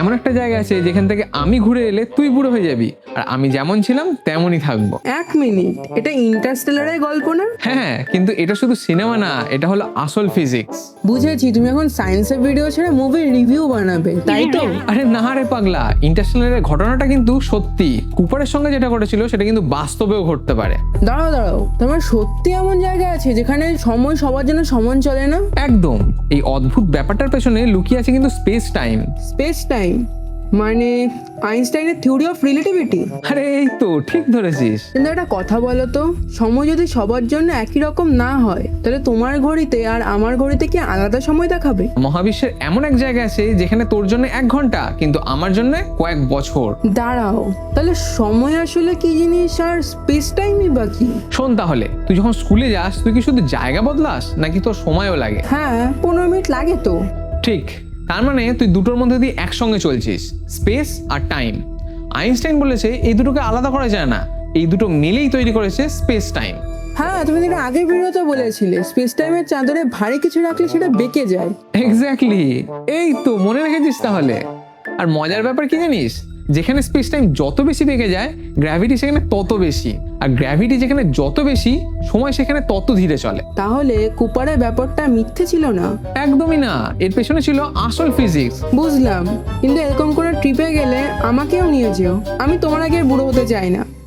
এমন একটা জায়গা আছে যেখান থেকে আমি ঘুরে এলে তুই বুড়ো হয়ে যাবি, আর আমি যেমন ছিলাম তেমনই থাকবো। 1 মিনিট, এটা ইন্টারস্টেলারের গল্প না? হ্যাঁ, কিন্তু এটা শুধু সিনেমা না, এটা হলো আসল ফিজিক্স। বুঝেছি, তুমি এখন সায়েন্সের ভিডিও ছেড়ে মুভির রিভিউ বানাবে, তাই তো? আরে না রে পাগলা, ইন্টারস্টেলারের ঘটনাটা কিন্তু সত্যি। কুপারের সঙ্গে যেটা ঘটেছিল সেটা কিন্তু বাস্তবেও ঘটতে পারে। দাঁড়াও, তোমার সত্যি এমন জায়গা আছে যেখানে সময় সবার জন্য সমান চলে না? একদম, এই অদ্ভুত ব্যাপারটার পেছনে লুকিয়ে আছে কিন্তু স্পেস টাইম। স্পেস টাইম মানে আইনস্টাইনের থিওরি অফ রিলেটিভিটি? আরে এই তো ঠিক ধরেছিস। কিন্তু একটা কথা বলো তো, সময় যদি সবার জন্য একই রকম না হয়, তাহলে তোমার ঘড়িতে আর আমার ঘড়িতে কি আলাদা সময় দেখাবে? মহাবিশ্বের এমন এক জায়গা আছে যেখানে তোর জন্য 1 ঘন্টা কিন্তু আমার জন্য কয়েক বছর। দাঁড়াও, তাহলে সময় আসলে কি জিনিস আর স্পেস টাইমই বা কি? শোন তাহলে, তুই যখন স্কুলে যাস তুই কি শুধু জায়গা বদলাস নাকি তোর সময়ও লাগে? হ্যাঁ, 15 মিনিট লাগে তো। ঠিক, তার মানে তুই দুটোর মধ্যে দিয়ে একসঙ্গে চলছিস, স্পেস আর টাইম। আইনস্টাইন বলেছে এই দুটোকে আলাদা করা যায় না, এই দুটো মিলেই তৈরি করেছে স্পেস টাইম। হ্যাঁ, তুমি যেটা আগের ভিডিওতে বলেছিলে, স্পেস টাইমের চাদরে ভারী কিছু রাখলে সেটা বেঁকে যায়। এক্স্যাক্টলি, এই তো মনে রেখেছিস তাহলে। আর মজার ব্যাপার কি জানিস, যেখানে স্পেস টাইম যত বেশি বেঁকে যায়, গ্র্যাভিটি সেখানে তত বেশি, আর গ্র্যাভিটি যেখানে যত বেশি, সময় সেখানে তত ধীরে চলে। তাহলে কুপারের ব্যাপারটা মিথ্যে ছিল না? একদমই না, এর পেছনে ছিল আসল ফিজিক্স। বুঝলাম, কিন্তু এরকম করে ট্রিপে গেলে আমাকেও নিয়ে যেও, আমি তোমার আগে আর বুড়ো হতে চাই না।